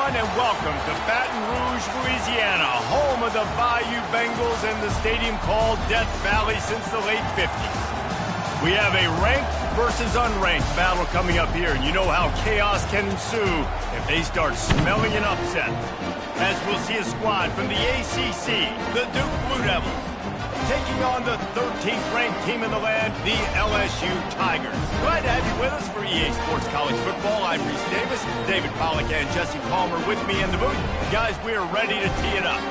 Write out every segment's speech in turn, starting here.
everyone, and welcome to Baton Rouge, Louisiana, home of the Bayou Bengals and the stadium called Death Valley since the late 50s. We have a ranked versus unranked battle coming up here, and you know how chaos can ensue if they start smelling an upset. As we'll see a squad from the ACC, the Duke Blue Devils, taking on the 13th ranked team in the land, the LSU Tigers. Glad to have you with us for EA Sports College Football. I'm Reese Davis, David Pollack and Jesse Palmer with me in the booth. Guys, we are ready to tee it up.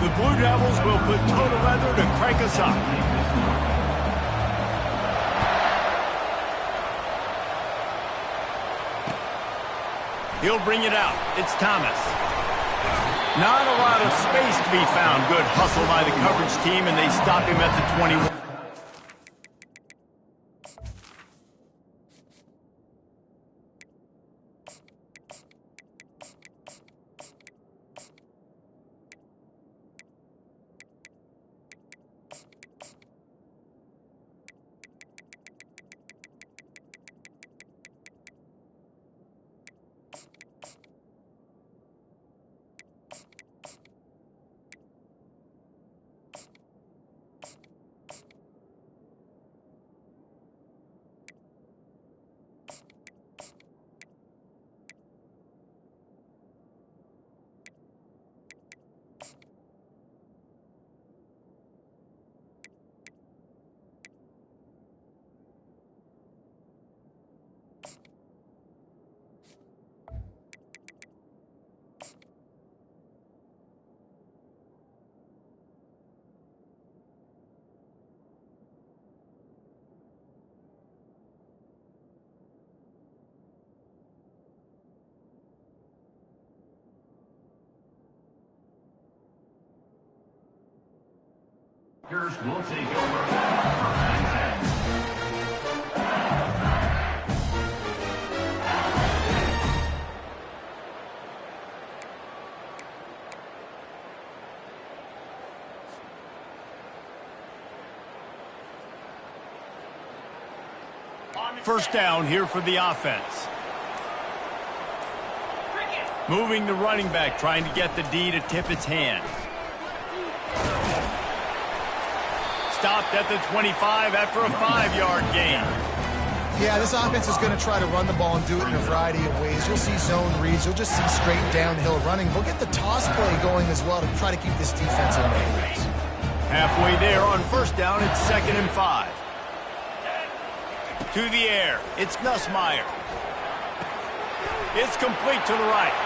The Blue Devils will put total leather to crank us up. He'll bring it out. It's Thomas. Not a lot of space to be found. Good hustle by the coverage team, and they stop him at the 21. Will take over. First down here for the offense. Moving the running back, trying to get the D to tip its hand. Stopped at the 25 after a 5-yard gain. Yeah, this offense is going to try to run the ball and do it in a variety of ways. You'll see zone reads. You'll just see straight downhill running. We'll get the toss play going as well to try to keep this defense in range. Halfway there on first down, it's 2nd and 5. To the air, it's Nussmeier. It's complete to the right.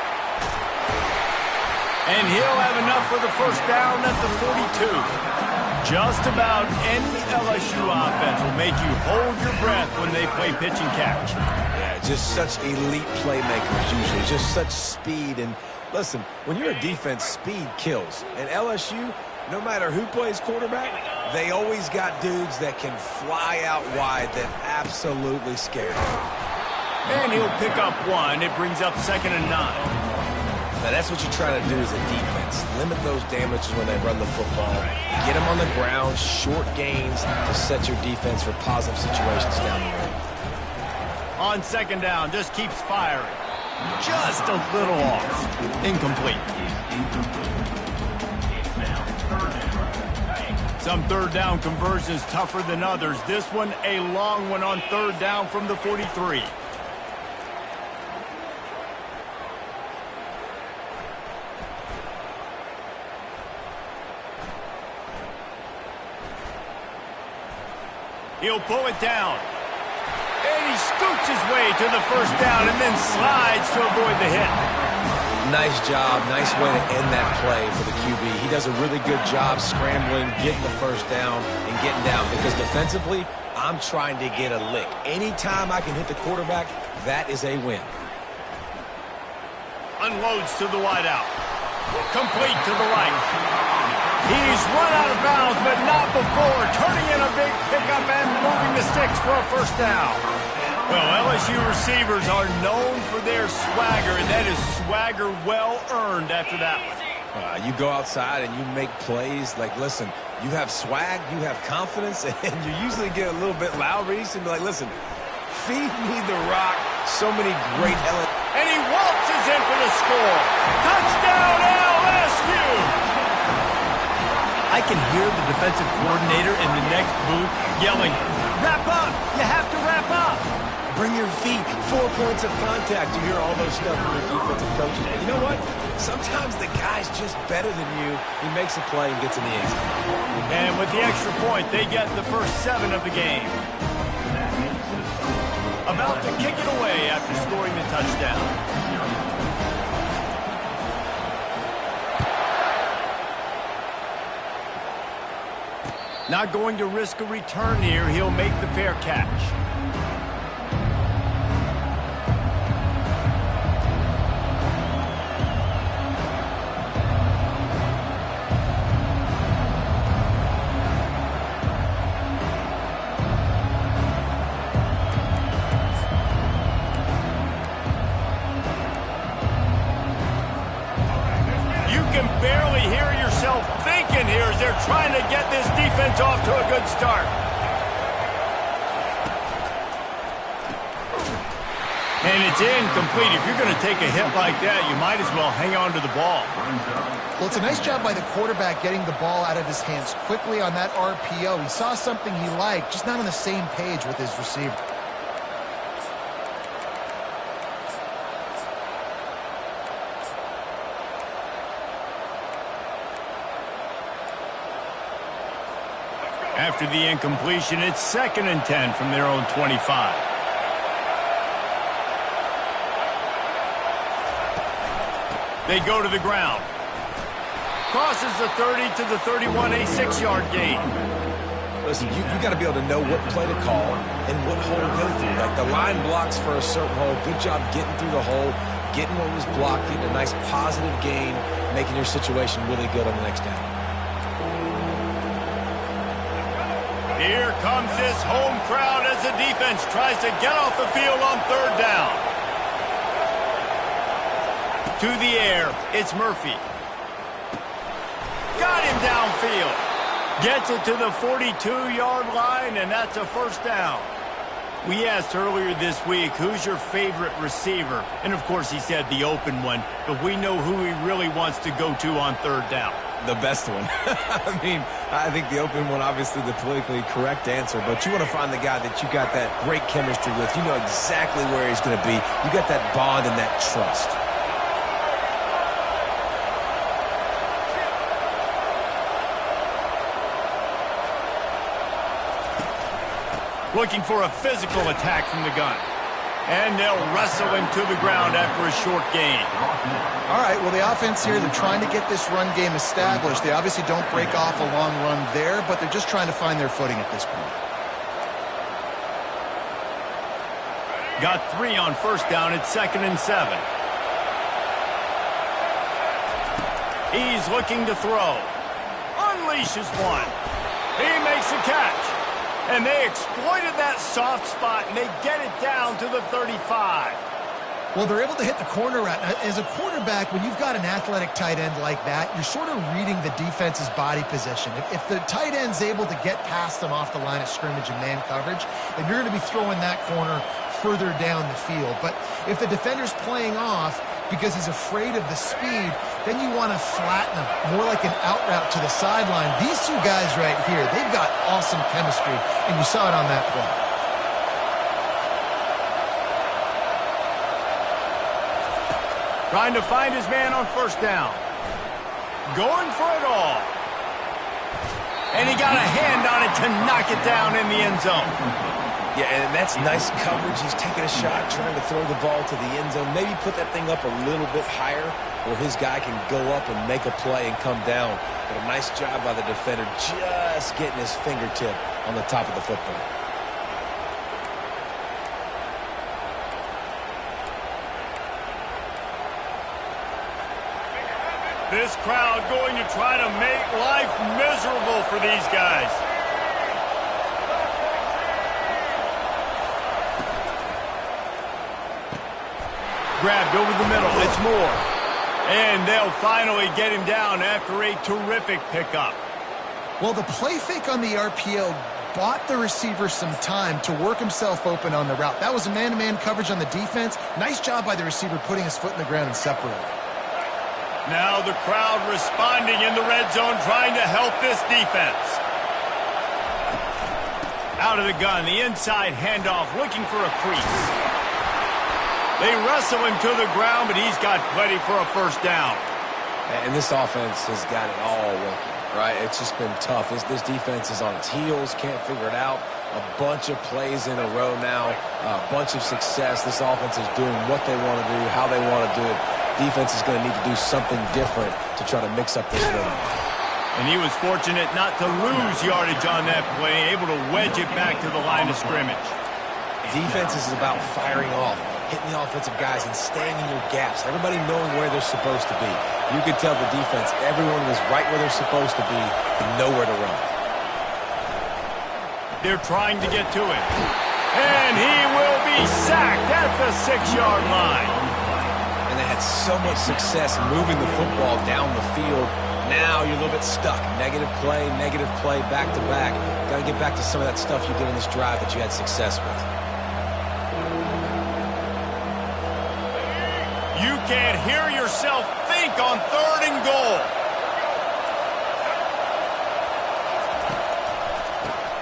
And he'll have enough for the first down at the 42. Just about any LSU offense will make you hold your breath when they play pitch and catch. Yeah, just such elite playmakers usually, just such speed. And listen, when you're a defense, speed kills. And LSU, no matter who plays quarterback, they always got dudes that can fly out wide that absolutely scare you. And he'll pick up one. It brings up 2nd and 9. Now, that's what you try to do as a defense. Limit those damages when they run the football. Get them on the ground, short gains to set your defense for positive situations down the road. On 2nd down, just keeps firing. Just a little off. Incomplete. Some third down conversions tougher than others. This one, a long one on 3rd down from the 43. He'll pull it down. And he scoots his way to the first down and then slides to avoid the hit. Nice job. Nice way to end that play for the QB. He does a really good job scrambling, getting the first down, and getting down. Because defensively, I'm trying to get a lick. Anytime I can hit the quarterback, that is a win. Unloads to the wideout. Complete to the right. He's run out of bounds, but not before. Turning in a big pickup and moving the sticks for a first down. Well, LSU receivers are known for their swagger, and that is swagger well-earned after that one. You go outside and you make plays. Like, listen, you have swag, you have confidence, and you usually get a little bit loud. Reese, and be like, listen, feed me the rock. So many great elements. And he waltzes in for the score. Touchdown, LSU! I can hear the defensive coordinator in the next booth yelling, "Wrap up! You have to wrap up!" Bring your feet, 4 points of contact. You hear all those stuff from your defensive coaches. But you know what? Sometimes the guy's just better than you. He makes a play and gets in the end zone. And with the extra point, they get the first 7 of the game. About to kick it away after scoring the touchdown. Not going to risk a return here. He'll make the fair catch. Barely hear yourself thinking here as they're trying to get this defense off to a good start. And it's incomplete. If you're going to take a hit like that, you might as well hang on to the ball. Well, it's a nice job by the quarterback getting the ball out of his hands quickly on that RPO. He saw something he liked, just not on the same page with his receiver. After the incompletion, it's 2nd and 10 from their own 25. They go to the ground. Crosses the 30 to the 31, a 6-yard gain. Listen, you got to be able to know what play to call and what hole to go through. Like, the line blocks for a certain hole. Good job getting through the hole, getting what was blocked, getting a nice positive gain, making your situation really good on the next down. Here comes this home crowd as the defense tries to get off the field on 3rd down. To the air, it's Murphy. Got him downfield. Gets it to the 42-yard line, and that's a first down. We asked earlier this week, who's your favorite receiver? And, of course, he said the open one, but we know who he really wants to go to on 3rd down. The best one. I mean, I think the open one, obviously the politically correct answer, but you want to find the guy that you got that great chemistry with. You know exactly where he's going to be. You got that bond and that trust. Looking for a physical attack from the gun. And they'll wrestle him to the ground after a short gain. All right, well, the offense here, they're trying to get this run game established. They obviously don't break off a long run there, but they're just trying to find their footing at this point. Got 3 on 1st down. It's 2nd and 7. He's looking to throw. Unleashes one. He makes a catch. And they exploited that soft spot, and they get it down to the 35. Well, they're able to hit the corner route. As a quarterback, when you've got an athletic tight end like that, you're sort of reading the defense's body position. If the tight end's able to get past them off the line of scrimmage and man coverage, then you're going to be throwing that corner further down the field. But if the defender's playing off because he's afraid of the speed, then you want to flatten him, more like an out route to the sideline. These two guys right here, they've got awesome chemistry, and you saw it on that play. Trying to find his man on 1st down. Going for it all. And he got a hand on it to knock it down in the end zone. Yeah, and that's nice coverage. He's taking a shot, trying to throw the ball to the end zone. Maybe put that thing up a little bit higher where his guy can go up and make a play and come down. But a nice job by the defender just getting his fingertip on the top of the football. This crowd going to try to make life miserable for these guys. Grabbed over the middle. It's Moore. And they'll finally get him down after a terrific pickup. Well, the play fake on the RPO bought the receiver some time to work himself open on the route. That was a man-to-man coverage on the defense. Nice job by the receiver putting his foot in the ground and separating. Now the crowd responding in the red zone, trying to help this defense. Out of the gun, the inside handoff, looking for a crease. They wrestle him to the ground, but he's got plenty for a first down. And this offense has got it all working, right? It's just been tough. This defense is on its heels, can't figure it out. A bunch of plays in a row now, a bunch of success. This offense is doing what they want to do, how they want to do it. Defense is going to need to do something different to try to mix up this rhythm. And he was fortunate not to lose yardage on that play, able to wedge it back to the line of scrimmage. Defense is about firing off, hitting the offensive guys and staying in your gaps, everybody knowing where they're supposed to be. You could tell the defense, everyone was right where they're supposed to be and nowhere to run. They're trying to get to him. And he will be sacked at the 6-yard line. And they had so much success moving the football down the field. Now you're a little bit stuck. Negative play, back-to-back. Got to get back to some of that stuff you did in this drive that you had success with. You can't hear yourself think on 3rd and goal.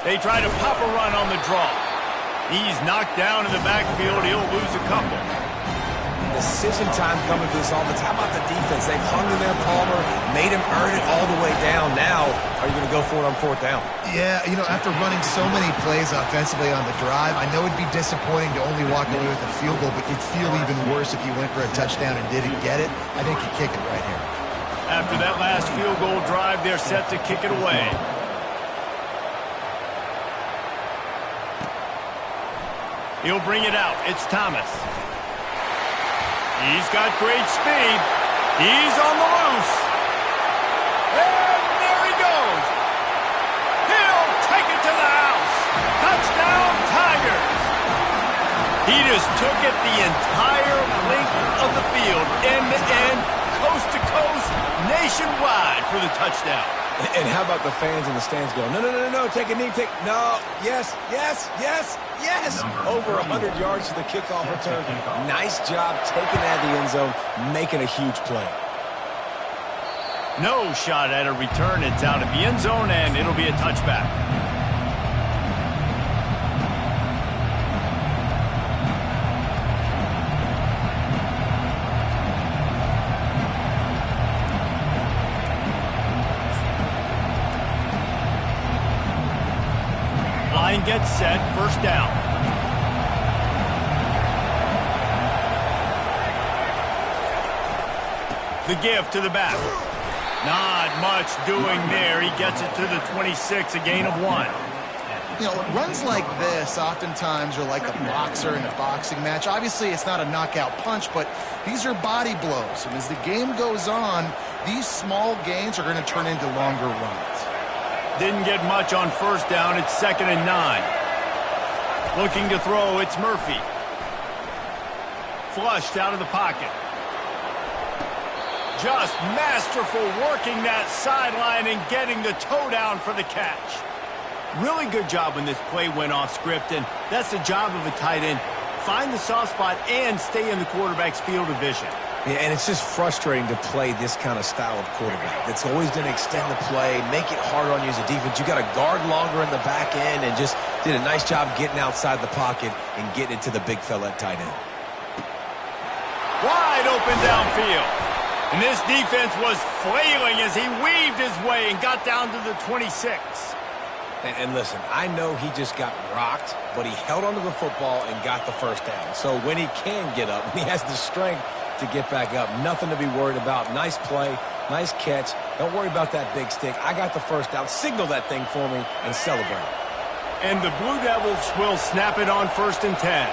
They try to pop a run on the draw. He's knocked down in the backfield. He'll lose a couple. Decision time coming for this offense. How about the defense? They've hung in there, Palmer, made him earn it all the way down. Now, are you going to go for it on 4th down? Yeah, you know, after running so many plays offensively on the drive, I know it'd be disappointing to only walk away with a field goal, but you'd feel even worse if you went for a touchdown and didn't get it. I think you kick it right here. After that last field goal drive, they're set to kick it away. He'll bring it out. It's Thomas. He's got great speed. He's on the loose. And there he goes. He'll take it to the house. Touchdown, Tigers. He just took it the entire length of the field, end to end, coast to coast, nationwide for the touchdown. And how about the fans in the stands going, no, take a knee, no, yes. Over 100 yards to the kickoff return. Nice job taking that to the end zone, making a huge play. No shot at a return. It's out of the end zone, and it'll be a touchback. Line gets set, 1st down. The give to the back. Not much doing there. He gets it to the 26, a gain of 1. You know, runs like this oftentimes are like a boxer in a boxing match. Obviously, it's not a knockout punch, but these are body blows. And as the game goes on, these small gains are going to turn into longer runs. Didn't get much on 1st down. It's 2nd and 9. Looking to throw, it's Murphy. Flushed out of the pocket. Just masterful working that sideline and getting the toe down for the catch. Really good job when this play went off script, and that's the job of a tight end. Find the soft spot and stay in the quarterback's field of vision. Yeah, and it's just frustrating to play this kind of style of quarterback. That's always going to extend the play, make it harder on you as a defense. You got to guard longer in the back end, and just did a nice job getting outside the pocket and getting it to the big fella at tight end. Wide open downfield. And this defense was flailing as he weaved his way and got down to the 26. And listen, I know he just got rocked, but he held onto the football and got the 1st down. So when he can get up, he has the strength to get back up. Nothing to be worried about. Nice play, nice catch. Don't worry about that big stick. I got the 1st down. Signal that thing for me and celebrate. And the Blue Devils will snap it on 1st and 10.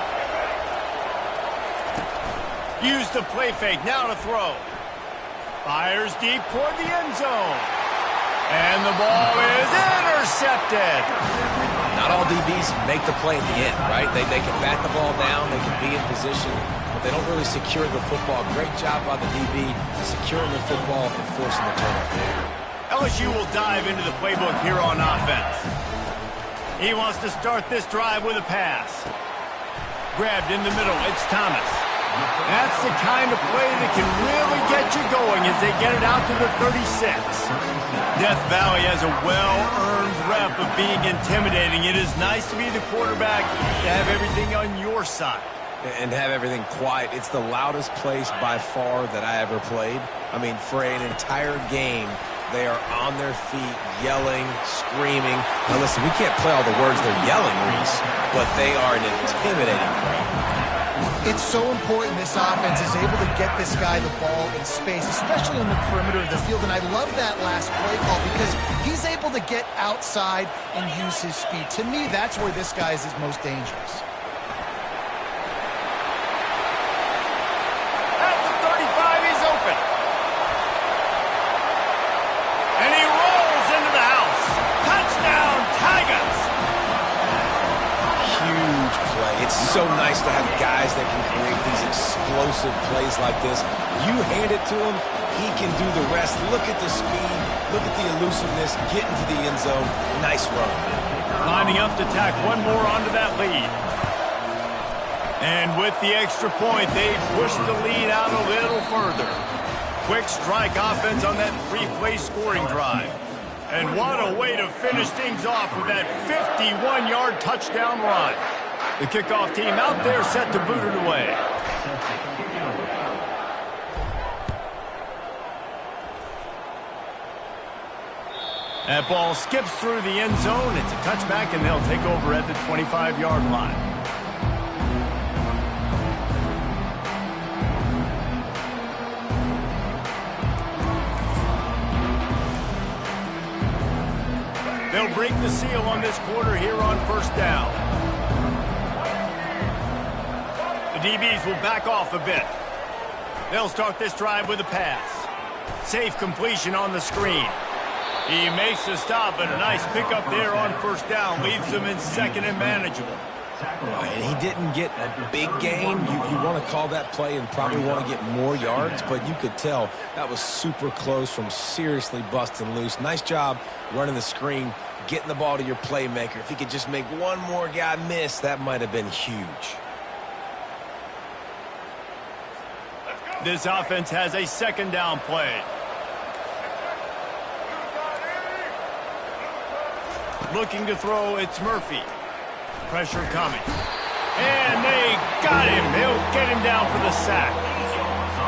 Use the play fake. Now to throw. Fires deep toward the end zone. And the ball is intercepted. Not all DBs make the play at the end, right? They can bat the ball down. They can be in position. But They don't really secure the football. Great job by the DB securing the football and forcing the turnover. LSU will dive into the playbook here on offense. He wants to start this drive with a pass. Grabbed in the middle, it's Thomas. That's the kind of play that can really get you going as they get it out to the 36. Death Valley has a well-earned rep of being intimidating. It is nice to be the quarterback, to have everything on your side. And have everything quiet. It's the loudest place by far that I ever played. I mean, for an entire game, they are on their feet, yelling, screaming. Now listen, we can't play all the words they're yelling, Reese, but they are an intimidating crowd. It's so important this offense is able to get this guy the ball in space, especially on the perimeter of the field. And I love that last play call because he's able to get outside and use his speed. To me, that's where this guy is his most dangerous. At the 35, he's open. And he rolls into the house. Touchdown, Tigers! Huge play. It's so nice to have guys that can create these explosive plays like this. You hand it to him, he can do the rest. Look at the speed. Look at the elusiveness. Get into the end zone. Nice run. Lining up to tack one more onto that lead. And with the extra point, they push the lead out a little further. Quick strike offense on that three-play scoring drive. And what a way to finish things off with that 51-yard touchdown run. The kickoff team out there set to boot it away. That ball skips through the end zone. It's a touchback, and they'll take over at the 25-yard line. They'll break the seal on this quarter here on first down. The DBs will back off a bit. They'll start this drive with a pass. Safe completion on the screen. He makes the stop, but a nice pickup there on first down. Leaves them in second and manageable. And he didn't get a big gain. You want to call that play and probably want to get more yards, but you could tell that was super close from seriously busting loose. Nice job running the screen, getting the ball to your playmaker. If he could just make one more guy miss, that might have been huge. This offense has a second down play. Looking to throw, it's Murphy. Pressure coming. And they got him. They'll get him down for the sack.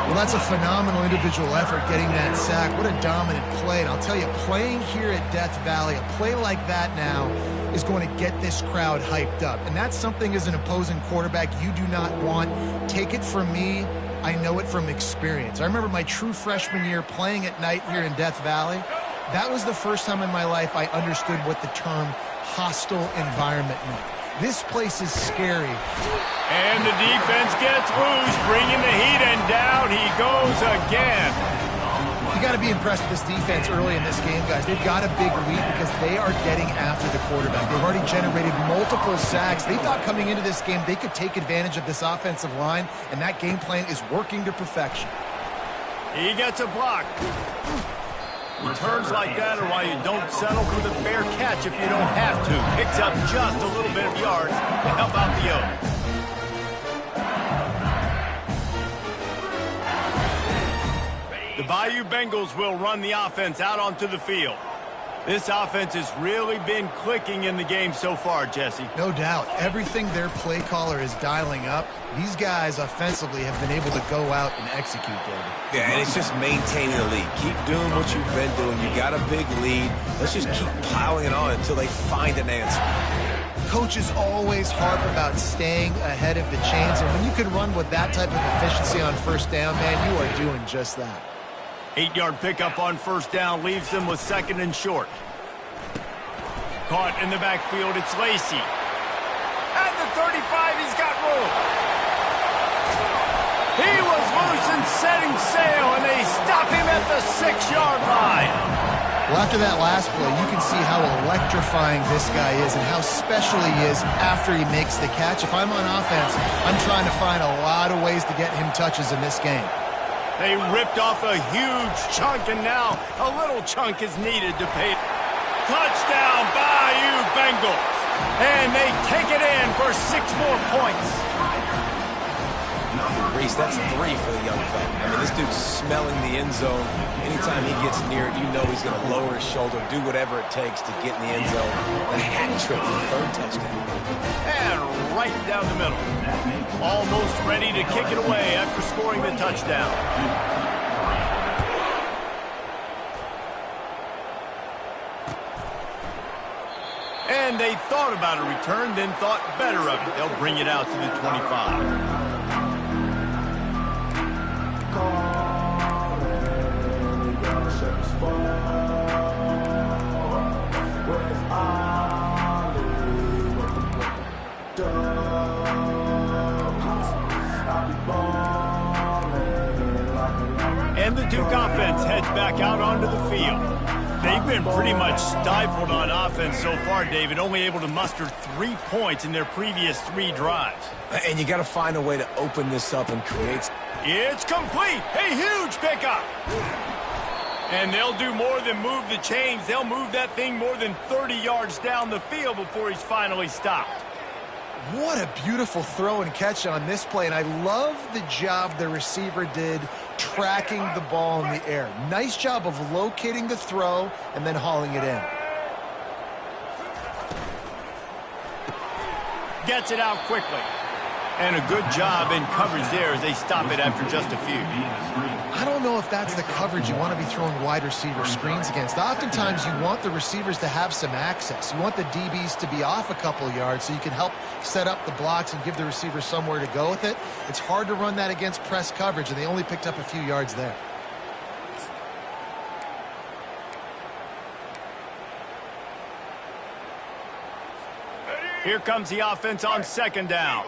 Well, that's a phenomenal individual effort getting that sack. What a dominant play. And I'll tell you, playing here at Death Valley, a play like that now is going to get this crowd hyped up. And that's something as an opposing quarterback you do not want. Take it from me. I know it from experience. I remember my true freshman year playing at night here in Death Valley. That was the first time in my life I understood what the term hostile environment meant. This place is scary. And the defense gets loose, bringing the heat, and down he goes again. You got to be impressed with this defense early in this game, guys. They've got a big lead because they are getting after the quarterback. They've already generated multiple sacks. They thought coming into this game they could take advantage of this offensive line, and that game plan is working to perfection. He gets a block. Returns like that are why you don't settle for the fair catch if you don't have to. Picks up just a little bit of yards to help out the Oaks. The Bayou Bengals will run the offense out onto the field. This offense has really been clicking in the game so far, Jesse. No doubt. Everything their play caller is dialing up, these guys offensively have been able to go out and execute, David. Yeah, and it's just maintaining the lead. Keep doing what you've been doing. You got a big lead. Let's just keep piling it on until they find an answer. Coaches always harp about staying ahead of the chains, and when you can run with that type of efficiency on first down, man, you are doing just that. 8-yard pickup on first down leaves them with second and short. Caught in the backfield, it's Lacey. At the 35, he's got room. He was loose and setting sail, and they stop him at the 6-yard line. Well, after that last play, you can see how electrifying this guy is and how special he is after he makes the catch. If I'm on offense, I'm trying to find a lot of ways to get him touches in this game. They ripped off a huge chunk, and now a little chunk is needed to pay. Touchdown, Bayou Bengals. And they take it in for 6 more points. Reese, that's 3 for the young fella. I mean, this dude's smelling the end zone. Anytime he gets near it, you know he's going to lower his shoulder, do whatever it takes to get in the end zone. The hat trick, the 3rd touchdown. And right down the middle. Almost ready to kick it away after scoring the touchdown. And they thought about a return, then thought better of it. They'll bring it out to the 25. And the Duke offense heads back out onto the field. They've been pretty much stifled on offense so far, David, only able to muster 3 points in their previous 3 drives. And you got to find a way to open this up and create. It's complete. A huge pickup. And they'll do more than move the chains. They'll move that thing more than 30 yards down the field before he's finally stopped. What a beautiful throw and catch on this play, and I love the job the receiver did tracking the ball in the air. Nice job of locating the throw and then hauling it in. Gets it out quickly. And a good job in coverage there as they stop it after just a few. I don't know if that's the coverage you want to be throwing wide receiver screens against. Oftentimes, you want the receivers to have some access. You want the DBs to be off a couple yards so you can help set up the blocks and give the receiver somewhere to go with it. It's hard to run that against press coverage, and they only picked up a few yards there. Here comes the offense on 2nd down.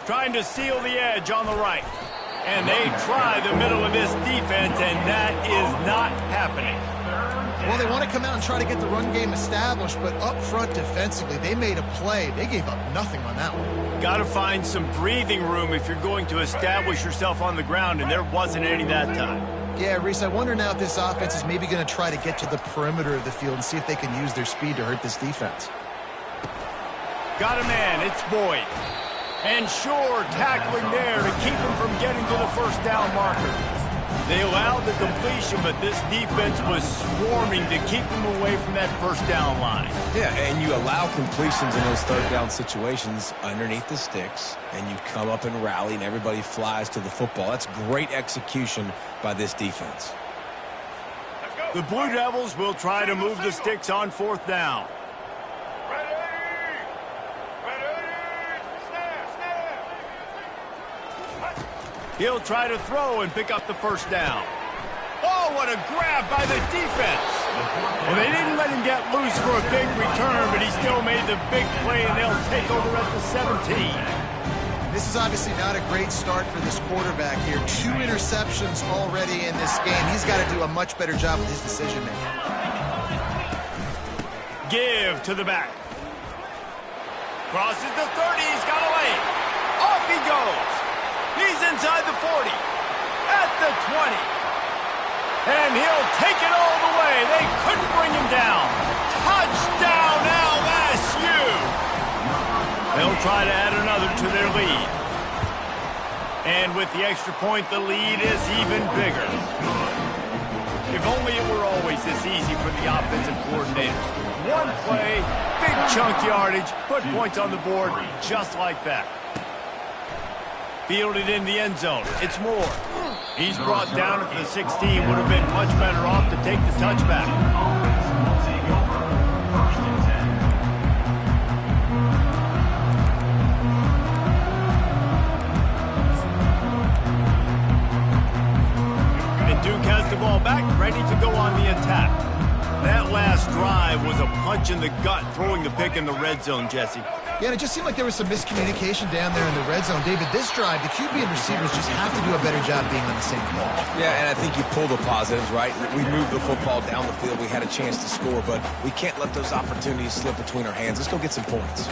Trying to seal the edge on the right. And they try the middle of this defense, and that is not happening. Well, they want to come out and try to get the run game established, but up front defensively, they made a play. They gave up nothing on that one. Got to find some breathing room if you're going to establish yourself on the ground, and there wasn't any that time. Yeah, Reese, I wonder now if this offense is maybe going to try to get to the perimeter of the field and see if they can use their speed to hurt this defense. Got a man, it's Boyd. And Shore tackling there to keep him from getting to the 1st down marker. They allowed the completion, but this defense was swarming to keep them away from that 1st down line. Yeah, and you allow completions in those 3rd down situations underneath the sticks, and you come up and rally, and everybody flies to the football. That's great execution by this defense. The Blue Devils will try to move the sticks on 4th down. He'll try to throw and pick up the 1st down. Oh, what a grab by the defense. Well, they didn't let him get loose for a big return, but he still made the big play, and they'll take over at the 17. This is obviously not a great start for this quarterback here. 2 interceptions already in this game. He's got to do a much better job with his decision-making. Give to the back. Crosses the 30. He's got a lane. Off he goes. He's inside the 40, at the 20, and he'll take it all the way. They couldn't bring him down. Touchdown, LSU! They'll try to add another to their lead. And with the extra point, the lead is even bigger. If only it were always this easy for the offensive coordinators. One play, big chunk yardage, put points on the board just like that. Fielded in the end zone. It's Moore. He's brought down at the 16. Would have been much better off to take the touchback. And Duke has the ball back, ready to go on the attack. That last drive was a punch in the gut, throwing the pick in the red zone, Jesse. Yeah, and it just seemed like there was some miscommunication down there in the red zone. David, this drive, the QB and receivers just have to do a better job being on the same page. Yeah, and I think you pull the positives, right? We moved the football down the field. We had a chance to score, but we can't let those opportunities slip between our hands. Let's go get some points.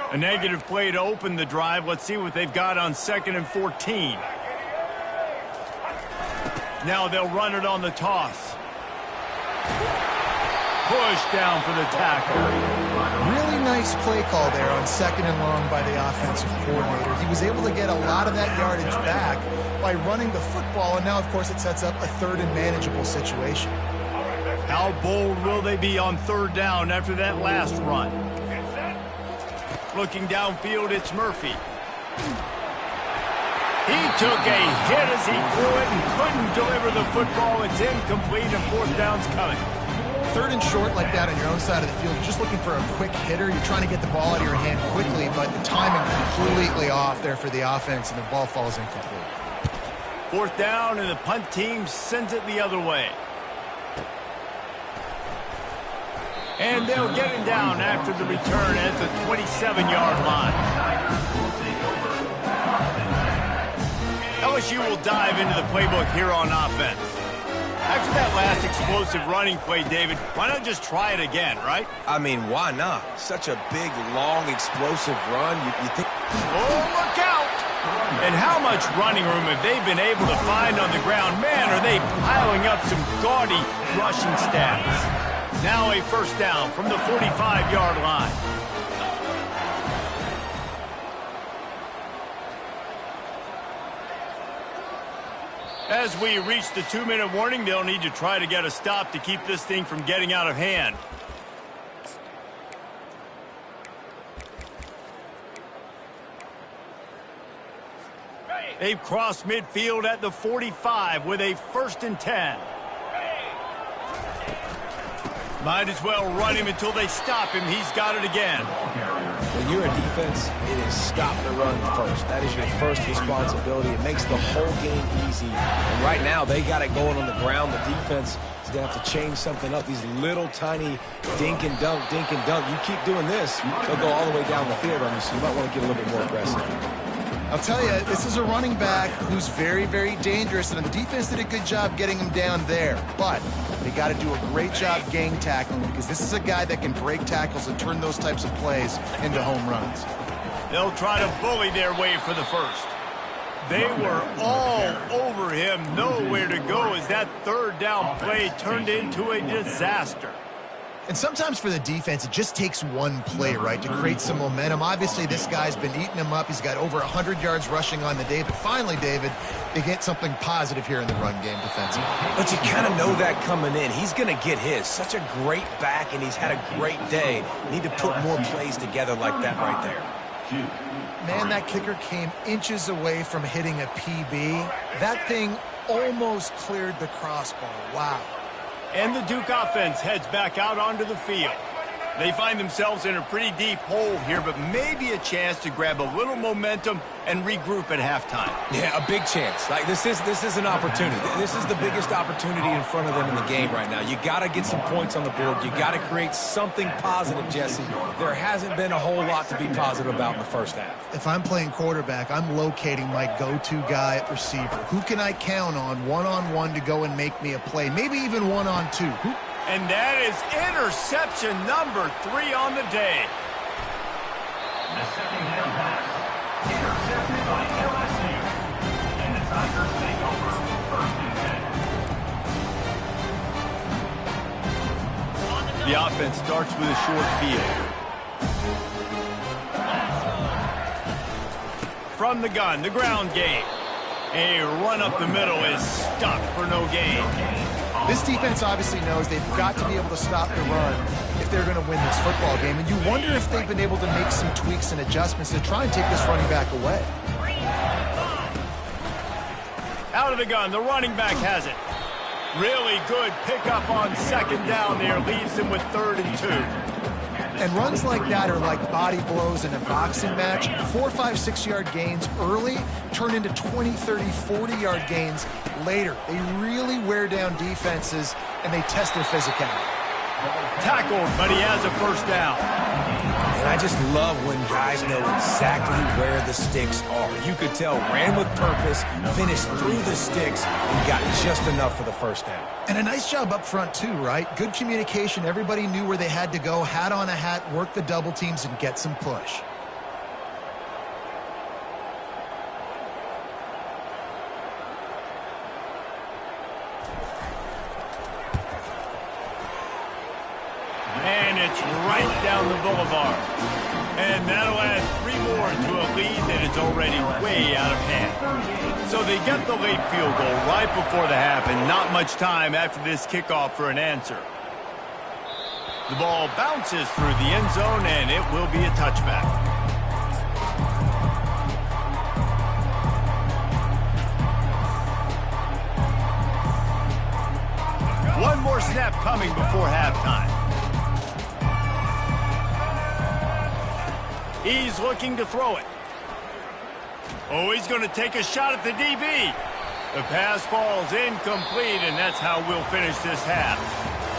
A negative play to open the drive. Let's see what they've got on 2nd and 14. Now they'll run it on the toss. Push down for the tackle. Really nice play call there on 2nd and long by the offensive coordinator. He was able to get a lot of that yardage back by running the football, and now, of course, it sets up a 3rd and manageable situation. How bold will they be on 3rd down after that last run? Looking downfield, it's Murphy. He took a hit as he threw it and couldn't deliver the football. It's incomplete and 4th down's coming. 3rd and short like that on your own side of the field, you're just looking for a quick hitter. You're trying to get the ball out of your hand quickly, but the timing completely off there for the offense, and the ball falls incomplete. 4th down, and the punt team sends it the other way. And they'll get him down after the return at the 27-yard line. LSU will dive into the playbook here on offense. After that last explosive running play, David, why not just try it again, right? I mean, why not? Such a big, long, explosive run. You think... Oh, look out! And how much running room have they been able to find on the ground? Man, are they piling up some gaudy rushing stats. Now a 1st down from the 45-yard line. As we reach the 2-minute warning, they'll need to try to get a stop to keep this thing from getting out of hand. They've crossed midfield at the 45 with a 1st and 10. Might as well run him until they stop him. He's got it again. When you're a defense, it is stop the run first. That is your first responsibility. It makes the whole game easy. And right now, they got it going on the ground. The defense is going to have to change something up. These little tiny dink and dunk. You keep doing this, they'll go all the way down the field on you, so you might want to get a little bit more aggressive. I'll tell you, this is a running back who's very, very dangerous, and the defense did a good job getting him down there. But they got to do a great job gang tackling, because this is a guy that can break tackles and turn those types of plays into home runs. They'll try to bully their way for the 1st. They were all over him, nowhere to go as that 3rd down play turned into a disaster. And sometimes for the defense, it just takes one play, right, to create some momentum. Obviously, this guy's been eating him up. He's got over 100 yards rushing on the day. But finally, David, they get something positive here in the run game defensively. But you kind of know that coming in. He's going to get his. Such a great back, and he's had a great day. Need to put more plays together like that right there. Man, that kicker came inches away from hitting a PB. That thing almost cleared the crossbar. Wow. And the Duke offense heads back out onto the field. They find themselves in a pretty deep hole here, but maybe a chance to grab a little momentum and regroup at halftime. Yeah, a big chance. Like this is an opportunity. This is the biggest opportunity in front of them in the game right now. You got to get some points on the board. You got to create something positive, Jesse. There hasn't been a whole lot to be positive about in the 1st half. If I'm playing quarterback, I'm locating my go-to guy at receiver. Who can I count on one-on-one to go and make me a play? Maybe even one-on-two. And that is interception number 3 on the day. The second down pass, intercepted by LSU. And the Tigers take over 1st and 10. The offense starts with a short field. From the gun, the ground game. A run up the middle is stuck for no gain. This defense obviously knows they've got to be able to stop the run if they're going to win this football game. And you wonder if they've been able to make some tweaks and adjustments to try and take this running back away. Out of the gun, the running back has it. Really good pickup on 2nd down there. Leaves them with 3rd and 2. And runs like that are like body blows in a boxing match. 4, 5, 6-yard gains early turn into 20, 30, 40-yard gains later. They really wear down defenses, and they test their physicality. Tackled, but he has a first down. And I just love when guys know exactly where the sticks are. You could tell, ran with purpose, finished through the sticks, and got just enough for the first down. And a nice job up front, too, right? Good communication. Everybody knew where they had to go, hat on a hat, work the double teams, and get some push. And it's right down the boulevard. And that'll add 3 more to a lead that is already way out of hand. So they get the late field goal right before the half, and not much time after this kickoff for an answer. The ball bounces through the end zone, and it will be a touchback. One more snap coming before halftime. He's looking to throw it. Oh, he's going to take a shot at the DB. The pass falls incomplete, and that's how we'll finish this half.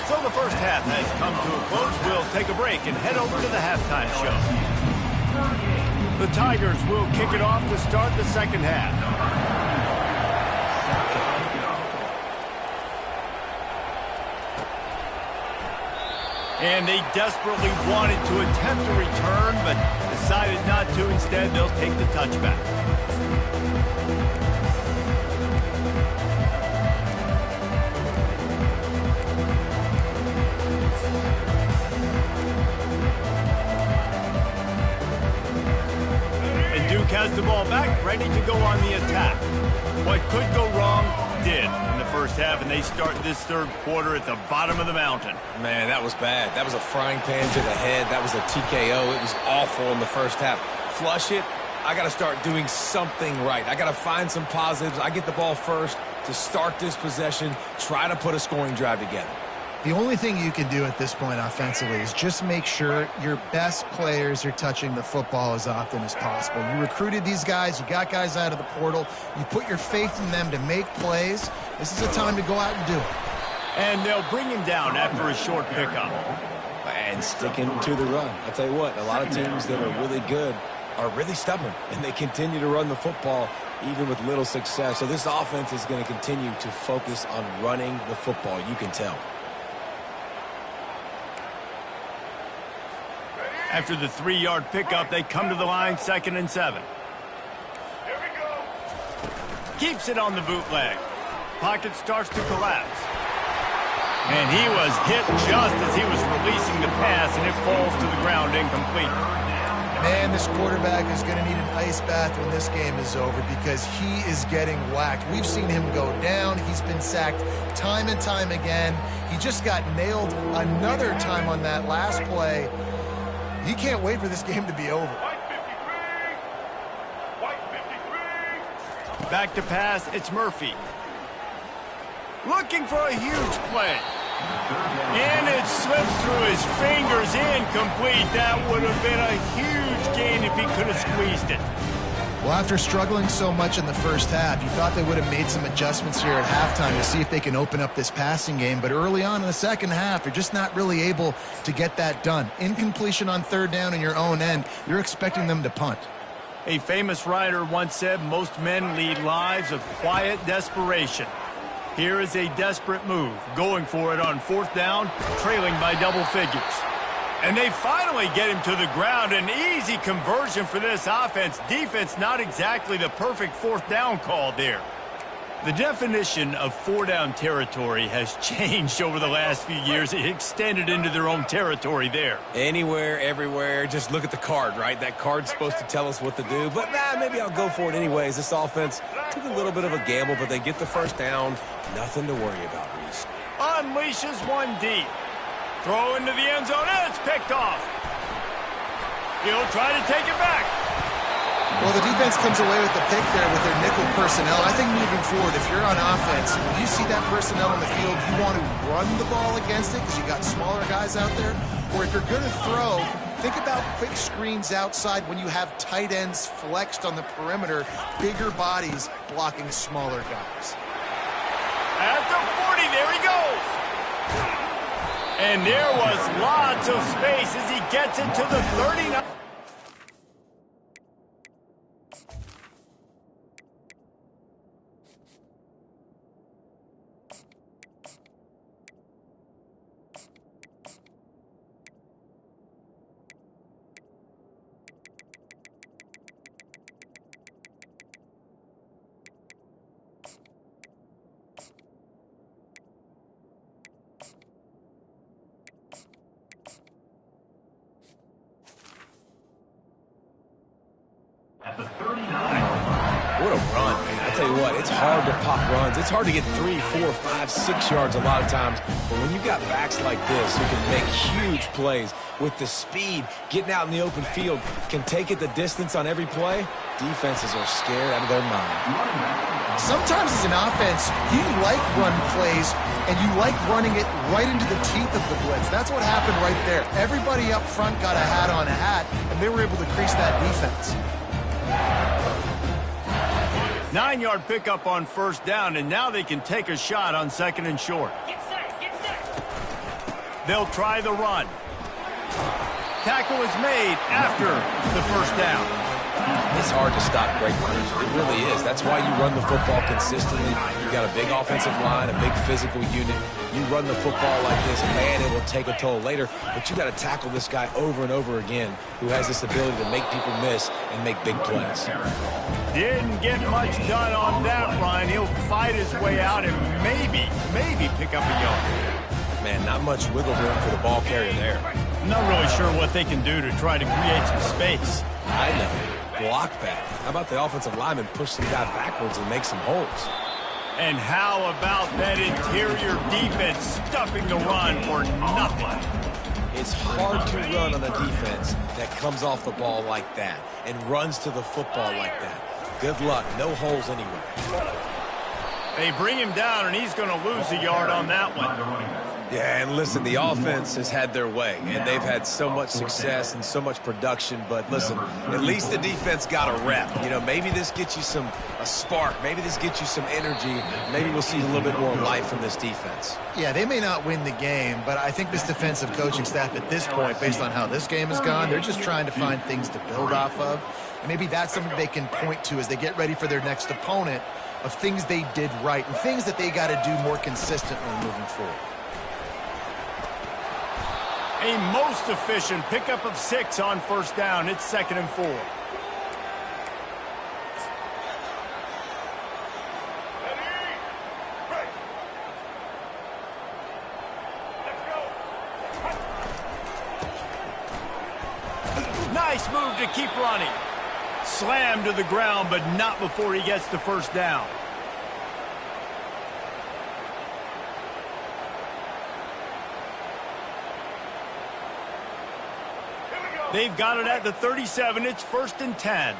So the first half has come to a close. We'll take a break and head over to the halftime show. The Tigers will kick it off to start the second half. And they desperately wanted to attempt a return, but decided not to. Instead, they'll take the touchback. And Duke has the ball back, ready to go on the attack. What could go wrong did in the first half, and they start this third quarter at the bottom of the mountain. Man, that was bad. That was a frying pan to the head. That was a TKO. It was awful in the first half. Flush it. I got to start doing something right. I got to find some positives. I get the ball first to start this possession, try to put a scoring drive together. The only thing you can do at this point offensively is just make sure your best players are touching the football as often as possible. You recruited these guys. You got guys out of the portal. You put your faith in them to make plays. This is a time to go out and do it. And they'll bring him down after a short pickup. And sticking to the run. I'll tell you what, a lot of teams that are really good are really stubborn, and they continue to run the football even with little success. So this offense is going to continue to focus on running the football. You can tell. After the 3-yard pickup, they come to the line, 2nd and 7. Here we go. Keeps it on the bootleg. Pocket starts to collapse. And he was hit just as he was releasing the pass, and it falls to the ground incomplete. Man, this quarterback is going to need an ice bath when this game is over because he is getting whacked. We've seen him go down. He's been sacked time and time again. He just got nailed another time on that last play. He can't wait for this game to be over. White 53. Back to pass, it's Murphy. Looking for a huge play. And it slips through his fingers, incomplete. That would have been a huge gain if he could have squeezed it. Well, after struggling so much in the first half, you thought they would have made some adjustments here at halftime to see if they can open up this passing game. But early on in the second half, you're just not really able to get that done. Incompletion on 3rd down in your own end, you're expecting them to punt. A famous writer once said, most men lead lives of quiet desperation. Here is a desperate move, going for it on 4th down, trailing by double figures. And they finally get him to the ground. An easy conversion for this offense. Defense, not exactly the perfect 4th down call there. The definition of 4-down territory has changed over the last few years. It extended into their own territory there. Anywhere, everywhere, just look at the card, right? That card's supposed to tell us what to do, but maybe I'll go for it anyways. This offense took a little bit of a gamble, but they get the first down. Nothing to worry about, Reese. Unleashes one deep. Throw into the end zone, and it's picked off. He'll try to take it back. Well, the defense comes away with the pick there with their nickel personnel. I think moving forward, if you're on offense, when you see that personnel on the field, you want to run the ball against it because you got smaller guys out there. Or if you're going to throw, think about quick screens outside when you have tight ends flexed on the perimeter, bigger bodies blocking smaller guys. At the 40, there he goes. And there was lots of space as he gets it to the 39. At the 39. What a run, man. I tell you what, it's hard to pop runs. It's hard to get 3, 4, 5, 6 yards a lot of times. But when you've got backs like this who can make huge plays with the speed, getting out in the open field, can take it the distance on every play, defenses are scared out of their mind. Sometimes as an offense, you like run plays, and you like running it right into the teeth of the blitz. That's what happened right there. Everybody up front got a hat on a hat, and they were able to crease that defense. 9-yard pickup on first down, and now they can take a shot on second and short. Get set, get set. They'll try the run. Tackle is made after the first down. It's hard to stop great runners. It really is. That's why you run the football consistently. You got a big offensive line, a big physical unit. You run the football like this, man, it will take a toll later. But you got to tackle this guy over and over again who has this ability to make people miss and make big plays. Didn't get much done on that run. He'll fight his way out and maybe pick up a yard. Man, not much wiggle room for the ball carrier there. I'm not really sure what they can do to try to create some space. I know. Block that. How about the offensive lineman push some guy backwards and make some holes? And how about that interior defense stuffing the run for nothing? It's hard to run on a defense that comes off the ball like that and runs to the football like that. Good luck. No holes anywhere. They bring him down, and he's going to lose a yard on that one. Yeah, and listen, the offense has had their way, and they've had so much success and so much production. But listen, at least the defense got a rep. You know, maybe this gets you a spark. Maybe this gets you some energy. Maybe we'll see a little bit more life from this defense. Yeah, they may not win the game, but I think this defensive coaching staff at this point, based on how this game has gone, they're just trying to find things to build off of. And maybe that's something they can point to as they get ready for their next opponent, of things they did right and things that they got to do more consistently moving forward. A most efficient pickup of 6 on first down. It's 2nd and 4. Nice move to keep running. Slammed to the ground, but not before he gets the first down. They've got it at the 37. It's 1st and 10.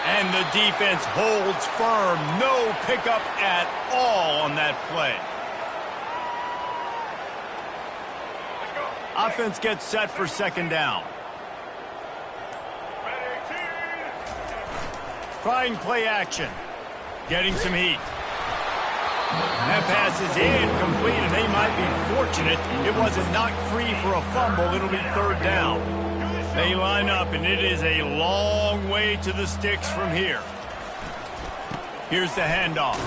And the defense holds firm. No pickup at all on that play. Offense gets set for 2nd down. Trying play action. Getting some heat. That pass is incomplete, and they might be fortunate it wasn't knocked free for a fumble. It'll be 3rd down. They line up, and it is a long way to the sticks from here. Here's the handoff.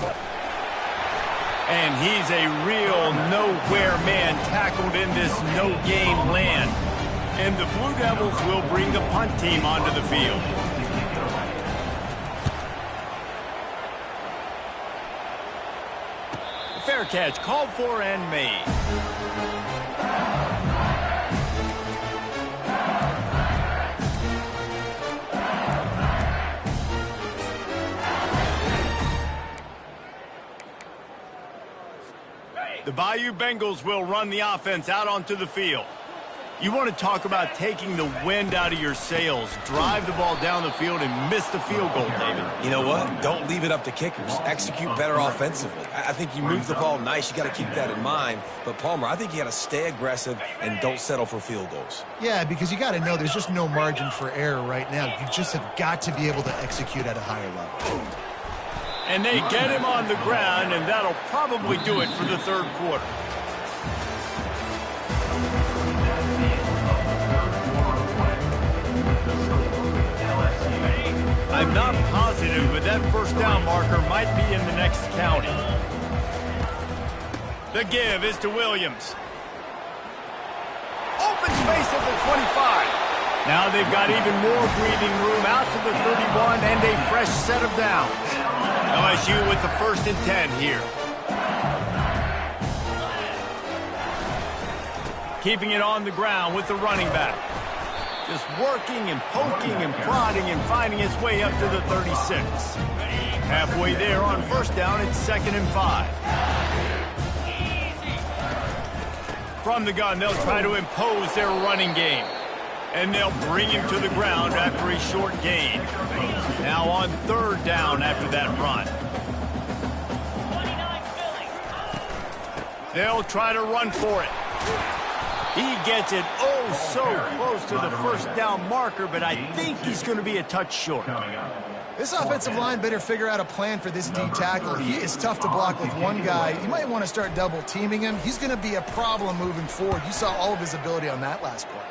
And he's a real nowhere man tackled in this no-game land. And the Blue Devils will bring the punt team onto the field. Fair catch, called for and made. The Bayou Bengals will run the offense out onto the field. You want to talk about taking the wind out of your sails. Drive the ball down the field and miss the field goal, David. You know what? Don't leave it up to kickers. Execute better offensively. I think you move the ball nice. You got to keep that in mind. But, Palmer, I think you got to stay aggressive and don't settle for field goals. Yeah, because you got to know there's just no margin for error right now. You just have got to be able to execute at a higher level. And they get him on the ground, and that'll probably do it for the third quarter. I'm not positive, but that first down marker might be in the next county. The give is to Williams. Open space at the 25. Now they've got even more breathing room out to the 31 and a fresh set of downs. LSU with the 1st and 10 here. Keeping it on the ground with the running back. Just working and poking and prodding and finding its way up to the 36. Halfway there on first down, it's 2nd and 5. From the gun, they'll try to impose their running game. And they'll bring him to the ground after a short gain. Now on 3rd down after that run. They'll try to run for it. He gets it so close to the first down marker, but I think he's going to be a touch short. This offensive line better figure out a plan for this D tackle. He is tough to block with one guy. You might want to start double teaming him. He's going to be a problem moving forward. You saw all of his ability on that last play.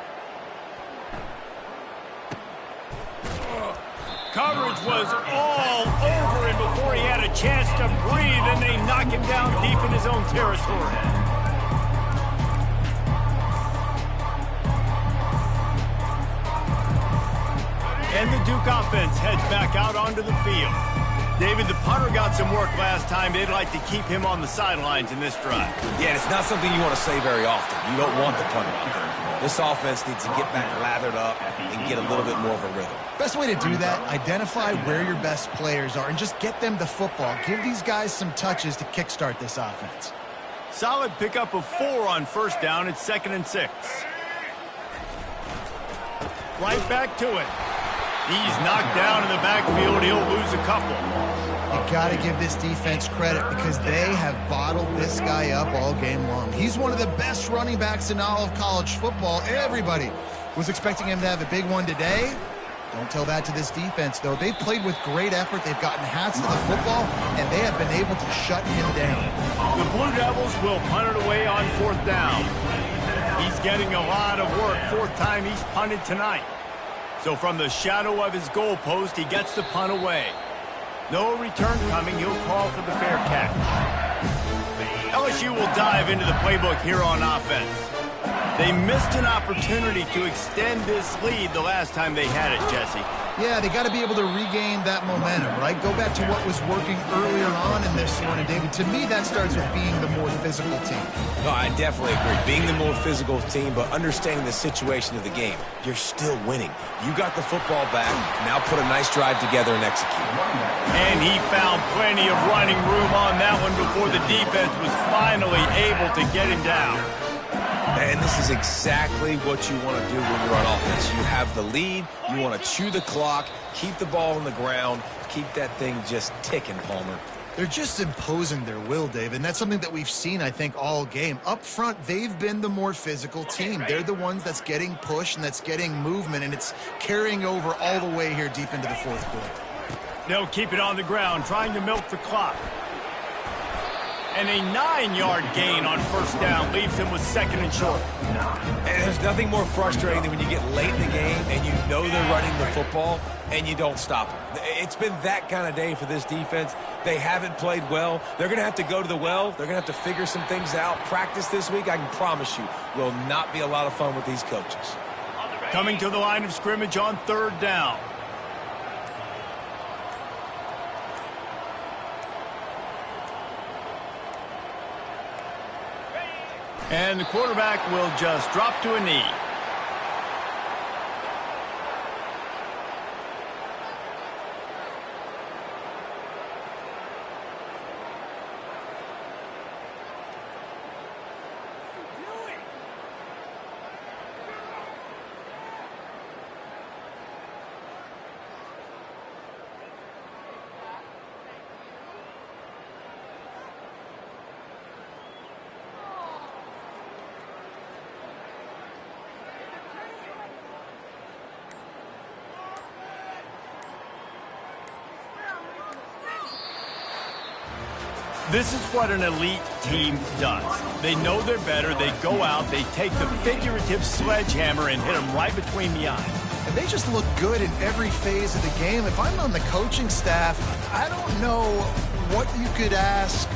Coverage was all over him before he had a chance to breathe, and they knock him down deep in his own territory. And the Duke offense heads back out onto the field. David, the punter got some work last time. They'd like to keep him on the sidelines in this drive. Yeah, it's not something you want to say very often. You don't want the punter out there. This offense needs to get back lathered up and get a little bit more of a rhythm. Best way to do that, identify where your best players are and just get them the football. Give these guys some touches to kickstart this offense. Solid pickup of 4 on first down. It's 2nd and 6. Right back to it. He's knocked down in the backfield. He'll lose a couple. You got to give this defense credit because they have bottled this guy up all game long. He's one of the best running backs in all of college football. Everybody was expecting him to have a big one today. Don't tell that to this defense, though. They've played with great effort. They've gotten hats to the football, and they have been able to shut him down. The Blue Devils will punt it away on 4th down. He's getting a lot of work. 4th time he's punted tonight. So from the shadow of his goalpost, he gets the punt away. No return coming. He'll call for the fair catch. LSU will dive into the playbook here on offense. They missed an opportunity to extend this lead the last time they had it, Jesse. Yeah, they got to be able to regain that momentum, right? Go back to what was working earlier on in this one. And, David, to me, that starts with being the more physical team. No, I definitely agree. Being the more physical team, but understanding the situation of the game. You're still winning. You got the football back. Now put a nice drive together and execute. And he found plenty of running room on that one before the defense was finally able to get him down. And this is exactly what you want to do when you're on offense. You have the lead. You want to chew the clock, keep the ball on the ground, keep that thing just ticking, Palmer. They're just imposing their will, Dave, and that's something that we've seen, I think, all game. Up front, they've been the more physical team. They're the ones that's getting pushed and that's getting movement, and it's carrying over all the way here deep into the 4th quarter. They'll keep it on the ground, trying to milk the clock. And a 9-yard gain on first down leaves him with 2nd and short. And there's nothing more frustrating than when you get late in the game and you know they're running the football and you don't stop them. It's been that kind of day for this defense. They haven't played well. They're going to have to go to the well. They're going to have to figure some things out. Practice this week, I can promise you, will not be a lot of fun with these coaches. Coming to the line of scrimmage on 3rd down. And the quarterback will just drop to a knee. This is what an elite team does. They know they're better. They go out. They take the figurative sledgehammer and hit them right between the eyes. And they just look good in every phase of the game. If I'm on the coaching staff, I don't know what you could ask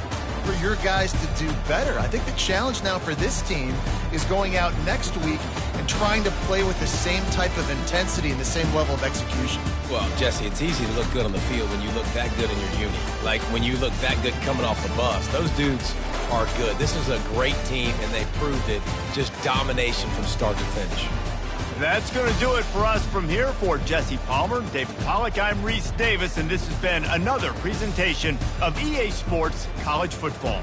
for your guys to do better. I think the challenge now for this team is going out next week and trying to play with the same type of intensity and the same level of execution. Well, Jesse, it's easy to look good on the field when you look that good in your unit. Like when you look that good coming off the bus. Those dudes are good. This is a great team, and they proved it. Just domination from start to finish. That's going to do it for us from here. For Jesse Palmer, David Pollack, I'm Reese Davis, and this has been another presentation of EA Sports College Football.